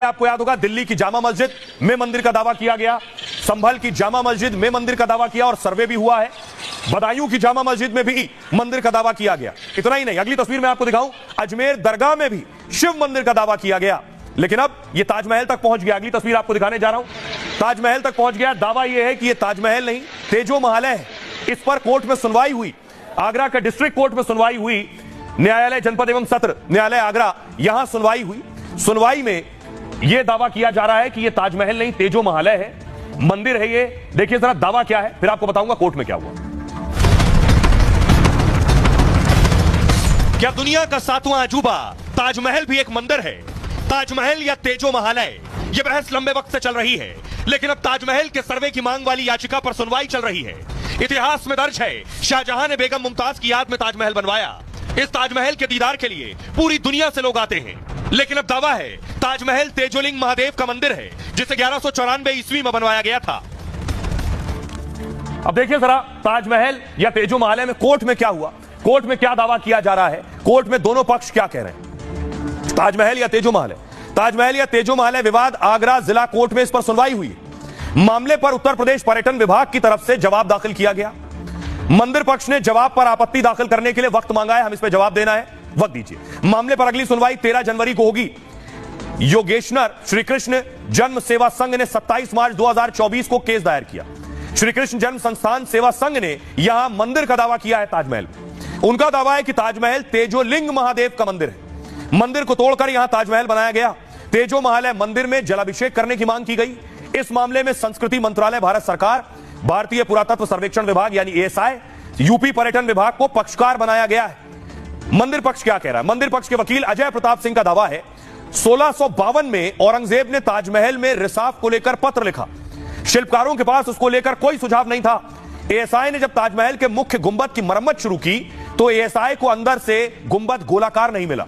आपको याद होगा दिल्ली की जामा मस्जिद में मंदिर का दावा किया गया, संभल की जामा मस्जिद में मंदिर का दावा किया और सर्वे भी हुआ है। बदायूं की जामा मस्जिद में भी मंदिर का दावा किया गया। इतना ही नहीं, अगली तस्वीर में आपको दिखाऊं, अजमेर दरगाह में भी शिव मंदिर का दावा किया गया, लेकिन अब यह ताजमहल तक पहुंच गया। अगली तस्वीर आपको दिखाने जा रहा हूं, ताजमहल तक पहुंच गया। दावा यह है कि यह ताजमहल नहीं, तेजो महल है। इस पर कोर्ट में सुनवाई हुई, आगरा के डिस्ट्रिक्ट कोर्ट में सुनवाई हुई, न्यायालय जनपद एवं सत्र न्यायालय आगरा, यहां सुनवाई हुई। सुनवाई में यह दावा किया जा रहा है कि यह ताजमहल नहीं, तेजो महल है, मंदिर है ये। देखिए जरा दावा क्या है, फिर आपको बताऊंगा कोर्ट में क्या हुआ। क्या दुनिया का 7वां अजूबा ताजमहल भी एक मंदिर है? ताजमहल या तेजो महल है? यह बहस लंबे वक्त से चल रही है, लेकिन अब ताजमहल के सर्वे की मांग वाली याचिका पर सुनवाई चल रही है। इतिहास में दर्ज है, शाहजहां ने बेगम मुमताज की याद में ताजमहल बनवाया। इस ताजमहल के दीदार के लिए पूरी दुनिया से लोग आते हैं, लेकिन अब दावा है ताजमहल तेजोलिंग महादेव का मंदिर है, जिसे 1194 ईस्वी में बनवाया गया था। अब देखिए जरा ताजमहल या तेजो महल में कोर्ट में क्या हुआ, कोर्ट में क्या दावा किया जा रहा है, कोर्ट में दोनों पक्ष क्या कह रहे हैं। ताजमहल या तेजो महल है, ताजमहल या तेजो महल है विवाद, आगरा जिला कोर्ट में इस पर सुनवाई हुई। मामले पर उत्तर प्रदेश पर्यटन विभाग की तरफ से जवाब दाखिल किया गया। मंदिर पक्ष ने जवाब पर आपत्ति दाखिल करने के लिए वक्त मांगा है, हम इस पर जवाब देना है, वक्त दीजिए। मामले पर अगली सुनवाई 13 जनवरी को होगी। योगेश्वर श्री कृष्ण जन्म सेवा संघ ने 27 मार्च 2024 को केस दायर किया। श्री कृष्ण जन्म संस्थान सेवा संघ ने यहां मंदिर का दावा किया है ताजमहल। उनका दावा है कि ताजमहल तेजोलिंग महादेव का मंदिर है, मंदिर को तोड़कर यहां ताजमहल बनाया गया। तेजो महल है, मंदिर में जलाभिषेक करने की मांग की गई। इस मामले में संस्कृति मंत्रालय, भारत सरकार, भारतीय पुरातत्व सर्वेक्षण विभाग यानी एएसआई, यूपी पर्यटन विभाग को पक्षकार बनाया गया है। मंदिर पक्ष क्या कह रहा है? मंदिर पक्ष के वकील अजय प्रताप सिंह का दावा है 1652 में औरंगजेब ने ताजमहल में रिसाव को लेकर पत्र लिखा, शिल्पकारों के पास उसको लेकर कोई सुझाव नहीं था। एएसआई ने जब ताजमहल के मुख्य गुंबद की मरम्मत शुरू की तो एएसआई को अंदर से गुंबद गोलाकार नहीं मिला,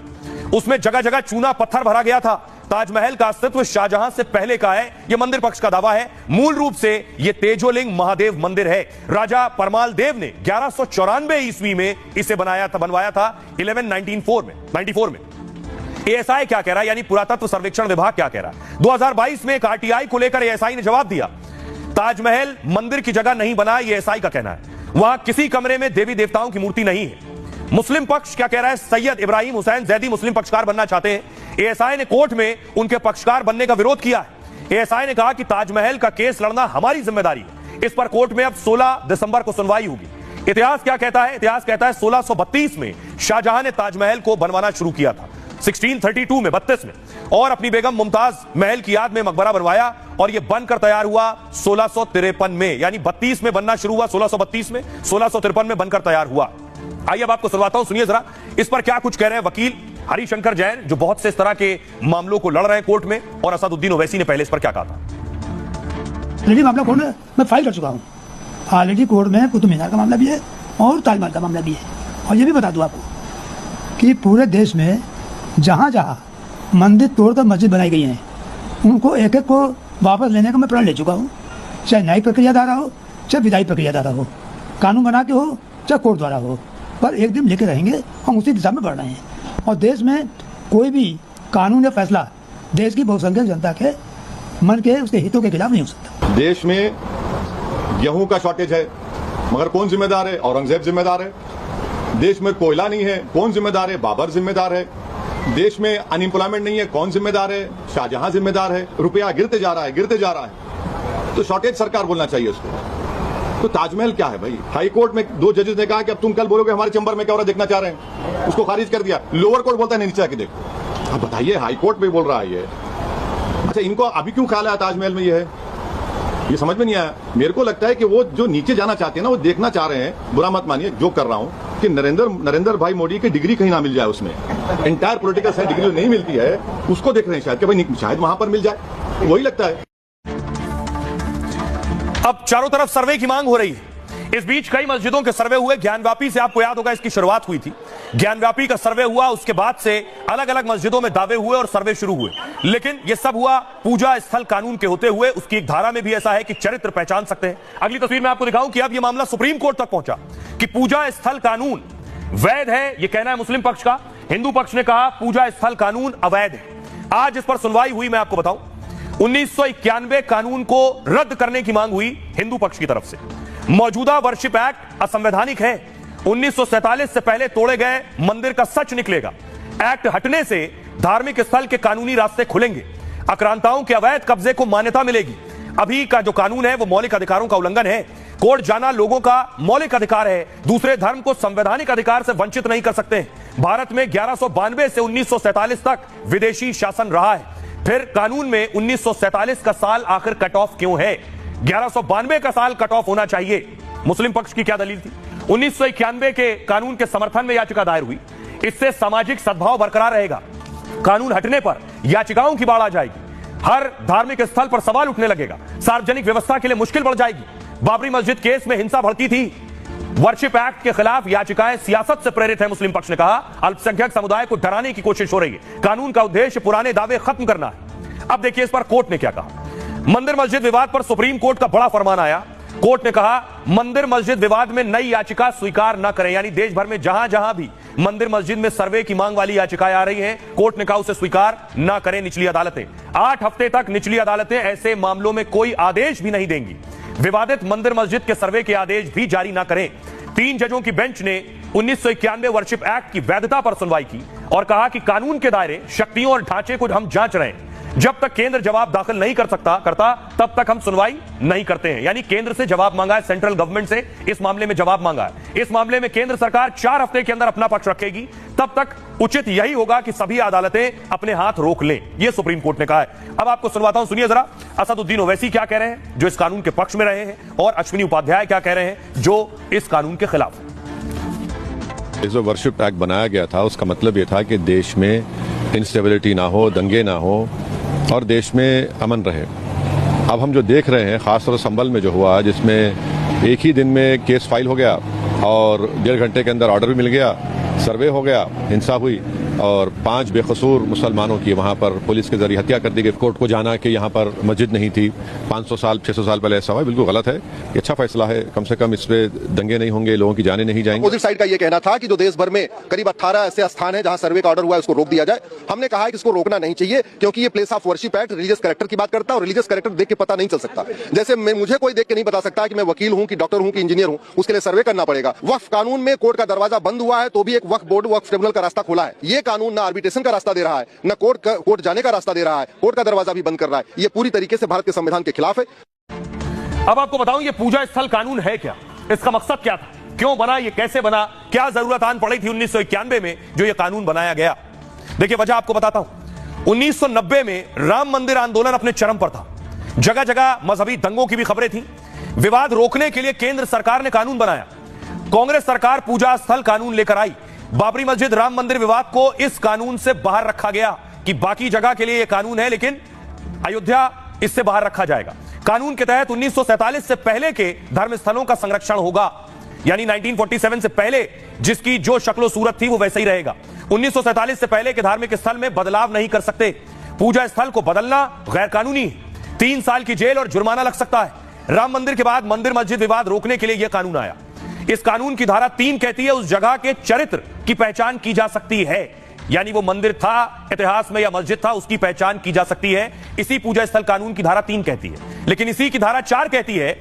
उसमें जगह जगह चूना पत्थर भरा गया था। ताजमहल का अस्तित्व शाहजहां से पहले का है, यह मंदिर पक्ष का दावा है। मूल रूप से यह तेजोलिंग महादेव मंदिर है। राजा परमाल देव ने 1194 ईस्वी में इसे बनवाया था 94 में। एएसआई क्या कह रहा है, यानी पुरातत्व सर्वेक्षण विभाग क्या कह रहा है? 2022 में एक आरटीआई को लेकर एएसआई ने जवाब दिया, ताजमहल मंदिर की जगह नहीं बना, यह एएसआई का कहना है। वहां किसी कमरे में देवी देवताओं की मूर्ति नहीं है। मुस्लिम पक्ष क्या कह रहा है? सैयद इब्राहिम हुसैन जैदी मुस्लिम पक्षकार बनना चाहते हैं। एएसआई ने कोर्ट में उनके पक्षकार बनने का विरोध किया है। एएसआई ने कहा कि ताजमहल का केस लड़ना हमारी जिम्मेदारी है। इस पर कोर्ट में अब 16 दिसंबर को सुनवाई होगी। इतिहास क्या कहता है? इतिहास कहता है 1632 में शाहजहां ने ताजमहल को बनवाना शुरू किया था, 1632 में, 32 में, और अपनी बेगम मुमताज महल की याद में मकबरा बनवाया और यह बनकर तैयार हुआ 1653 में, यानी 32 में बनना शुरू हुआ, 1632 में, 1653 में बनकर तैयार हुआ। आइए अब आपको सुनवाता हूं, सुनिए जरा इस पर क्या कुछ कह रहे हैं वकील हरिशंकर जैन, जो बहुत से इस तरह के मामलों को लड़ रहे हैं कोर्ट में, और असदुद्दीन ओवैसी ने पहले इस पर क्या कहा था। ऑलरेडी मामला कोर्ट में मैं फाइल कर चुका हूँ। ऑलरेडी कोर्ट में कुतुब मीनार का मामला भी है और ताजमहल का मामला भी है। और ये भी बता दूं आपको कि पूरे देश में जहाँ जहाँ मंदिर तोड़कर मस्जिद बनाई गई हैं, उनको एक एक को वापस लेने का मैं प्रण ले चुका हूँ, चाहे न्यायिक प्रक्रिया द्वारा हो, चाहे विधायी प्रक्रिया द्वारा हो, कानून बना के हो, चाहे कोर्ट द्वारा हो, पर एक दिन लेके रहेंगे, हम उसी दिशा में बढ़ रहे हैं। और देश में कोई भी कानून या फैसला देश की बहुसंख्यक जनता के मन के, उसके हितों के खिलाफ नहीं हो सकता। देश में गेहूं का शॉर्टेज है, मगर कौन जिम्मेदार है? औरंगजेब जिम्मेदार है। देश में कोयला नहीं है, कौन जिम्मेदार है? बाबर जिम्मेदार है। देश में अनएम्प्लॉयमेंट नहीं है, कौन जिम्मेदार है? शाहजहां जिम्मेदार है। रुपया गिरते जा रहा है, तो शॉर्टेज सरकार बोलना चाहिए उसको। तो ताजमहल क्या है भाई? हाई कोर्ट में 2 जजेस ने कहा कि अब तुम कल बोलोगे हमारे चैम्बर में क्या हो रहा है देखना चाह रहे हैं, उसको खारिज कर दिया। लोअर कोर्ट बोलता है नीचे आके देखो। अब बताइए, हाई कोर्ट में बोल रहा है ये। अच्छा, इनको अभी क्यों ख्याल आया ताजमहल में ये है, ये समझ में नहीं आया। मेरे को लगता है कि वो जो नीचे जाना चाहते हैं ना, वो देखना चाह रहे हैं, बुरा मत मानिए जो कर रहा हूं, कि नरेंद्र भाई मोदी की डिग्री कहीं ना मिल जाए, उसमें एंटायर पॉलिटिकल साइंस डिग्री नहीं मिलती है, उसको देख रहे हैं शायद कि भाई शायद वहां पर मिल जाए, वही लगता है। अब चारों तरफ सर्वे की मांग हो रही है। इस बीच कई मस्जिदों के सर्वे हुए। ज्ञानव्यापी से आपको याद होगा इसकी शुरुआत हुई थी, ज्ञानव्यापी का सर्वे हुआ, उसके बाद से अलग अलग मस्जिदों में दावे हुए और सर्वे शुरू हुए। लेकिन यह सब हुआ पूजा स्थल कानून के होते हुए। उसकी एक धारा में भी ऐसा है कि चरित्र पहचान सकते हैं। अगली तस्वीर में आपको दिखाऊं कि अब यह मामला सुप्रीम कोर्ट तक पहुंचा कि पूजा स्थल कानून वैध है, यह कहना है मुस्लिम पक्ष का। हिंदू पक्ष ने कहा पूजा स्थल कानून अवैध है। आज इस पर सुनवाई हुई। मैं आपको बताऊं, 1991 कानून को रद्द करने की मांग हुई हिंदू पक्ष की तरफ से। मौजूदा वर्शिप एक्ट असंवैधानिक है। 1947 से पहले तोड़े गए मंदिर का सच निकलेगा। एक्ट हटने से धार्मिक स्थल के कानूनी रास्ते खुलेंगे। आक्रांताओं के अवैध कब्जे को मान्यता मिलेगी। अभी का जो कानून है वो मौलिक अधिकारों का उल्लंघन है। कोर्ट जाना लोगों का मौलिक अधिकार है। दूसरे धर्म को संवैधानिक अधिकार से वंचित नहीं कर सकते हैं। भारत में 1192 से 1947 तक विदेशी शासन रहा है। फिर कानून में 1947 का साल आखिर कट ऑफ क्यों है? 1192 का साल कट ऑफ होना चाहिए। मुस्लिम पक्ष की क्या दलील थी? 1991 के कानून के समर्थन में याचिका दायर हुई। इससे सामाजिक सद्भाव बरकरार रहेगा। कानून हटने पर याचिकाओं की बाढ़ आ जाएगी। हर धार्मिक स्थल पर सवाल उठने लगेगा। सार्वजनिक व्यवस्था के लिए मुश्किल बढ़ जाएगी। बाबरी मस्जिद केस में हिंसा भड़की थी। वर्शिप एक्ट के खिलाफ याचिकाएं सियासत से प्रेरित है। मुस्लिम पक्ष ने कहा अल्पसंख्यक समुदाय को डराने की कोशिश हो रही है। कानून का उद्देश्य पुराने दावे खत्म करना है। अब देखिए इस पर कोर्ट ने क्या कहा। मंदिर मस्जिद विवाद पर सुप्रीम कोर्ट का बड़ा फरमान आया। कोर्ट ने कहा मंदिर मस्जिद विवाद में नई याचिका स्वीकार न करें। यानी देश भर में जहां जहां भी मंदिर मस्जिद में सर्वे की मांग वाली याचिकाएं आ रही हैं, कोर्ट ने कहा उसे स्वीकार न करें निचली अदालतें। 8 हफ्ते तक निचली अदालतें ऐसे मामलों में कोई आदेश भी नहीं देंगी। विवादित मंदिर मस्जिद के सर्वे के आदेश भी जारी न करें। 3 जजों की बेंच ने 1991 वर्शिप एक्ट की वैधता पर सुनवाई की और कहा कि कानून के दायरे, शक्तियों और ढांचे को हम जांच रहे हैं। जब तक केंद्र जवाब दाखिल नहीं करता तब तक हम सुनवाई नहीं करते हैं। यानी केंद्र से जवाब मांगा है, सेंट्रल गवर्नमेंट से इस मामले में जवाब मांगा है। इस मामले में केंद्र सरकार 4 हफ्ते के अंदर अपना पक्ष रखेगी। तब तक उचित यही होगा कि सभी अदालतें अपने हाथ रोक लें। यह सुप्रीम कोर्ट ने कहा है। अब आपको सुनवाता हूं, सुनिए जरा असदुद्दीन ओवैसी क्या कह रहे हैं जो इस कानून के पक्ष में रहे हैं, और अश्विनी उपाध्याय क्या कह रहे हैं जो इस कानून के खिलाफ है। जो वर्शिप एक्ट बनाया गया था उसका मतलब ये था कि देश में इंस्टेबिलिटी ना हो, दंगे ना हो और देश में अमन रहे। अब हम जो देख रहे हैं खासतौर से संभल में जो हुआ, जिसमें एक ही दिन में केस फाइल हो गया और 1.5 घंटे के अंदर ऑर्डर भी मिल गया, सर्वे हो गया, हिंसा हुई और 5 बेकसूर मुसलमानों की वहां पर पुलिस के जरिए हत्या कर दी गई। कोर्ट को जाना कि यहाँ पर मस्जिद नहीं थी, 500 साल 600 साल पहले ऐसा हुआ, बिल्कुल गलत है। ये अच्छा फैसला है। कम से कम इस पे दंगे नहीं होंगे, लोगों की जानें नहीं जाएंगी। अपोजिट साइड का ये कहना था कि जो देश भर में करीब 18 ऐसे स्थान है जहां सर्वे का ऑर्डर हुआ है उसको रोक दिया जाए। हमने कहा है कि इसको रोकना नहीं चाहिए क्योंकि ये place of worship act religious character की बात करता है और रिलीजियस कैरेक्टर देख के पता नहीं चल सकता। जैसे मुझे कोई देख के नहीं बता सकता कि मैं वकील हूं कि डॉक्टर हूं कि इंजीनियर हूं, उसके लिए सर्वे करना पड़ेगा। वक्फ कानून में कोर्ट का दरवाजा बंद हुआ है तो भी एक वक्फ बोर्ड, वक्फ ट्रिब्यूनल का रास्ता खुला है। ये कानून ना आर्बिट्रेशन का रास्ता दे रहा है, न कोर्ट जाने का रास्ता दे रहा है, कोर्ट का दरवाजा भी बंद कर रहा है। ये पूरी तरीके से भारत के संविधान के खिलाफ है। अब आपको बताऊं ये पूजा स्थल कानून है क्या, इसका मकसद क्या था, क्यों बना, ये कैसे बना, क्या जरूरत आन पड़ी थी 1991 में जो ये कानून बनाया गया। देखिए वजह आपको बताता हूं। 1990 में राम मंदिर आंदोलन अपने चरम पर था। जगह जगह मजहबी दंगों की भी खबरें थी। विवाद रोकने के लिए केंद्र सरकार ने कानून बनाया। कांग्रेस सरकार पूजा स्थल कानून लेकर आई। बाबरी मस्जिद राम मंदिर विवाद को इस कानून से बाहर रखा गया कि बाकी जगह के लिए यह कानून है लेकिन अयोध्या इससे बाहर रखा जाएगा। कानून के तहत 1947 से पहले के धर्म स्थलों का संरक्षण होगा। यानी 1947 से पहले जिसकी जो शक्लो सूरत थी वो वैसे ही रहेगा। 1947 से पहले के धार्मिक स्थल में बदलाव नहीं कर सकते। पूजा स्थल को बदलना गैर कानूनी है। 3 साल की जेल और जुर्माना लग सकता है। राम मंदिर के बाद मंदिर मस्जिद विवाद रोकने के लिए यह कानून आया। इस कानून की धारा 3 कहती है उस जगह के चरित्र की पहचान की जा सकती है। यानी वो मंदिर था इतिहास में या मस्जिद था, उसकी पहचान की जा सकती है। इसी पूजा स्थल कानून की धारा 3 कहती है। लेकिन इसी की धारा 4 कहती है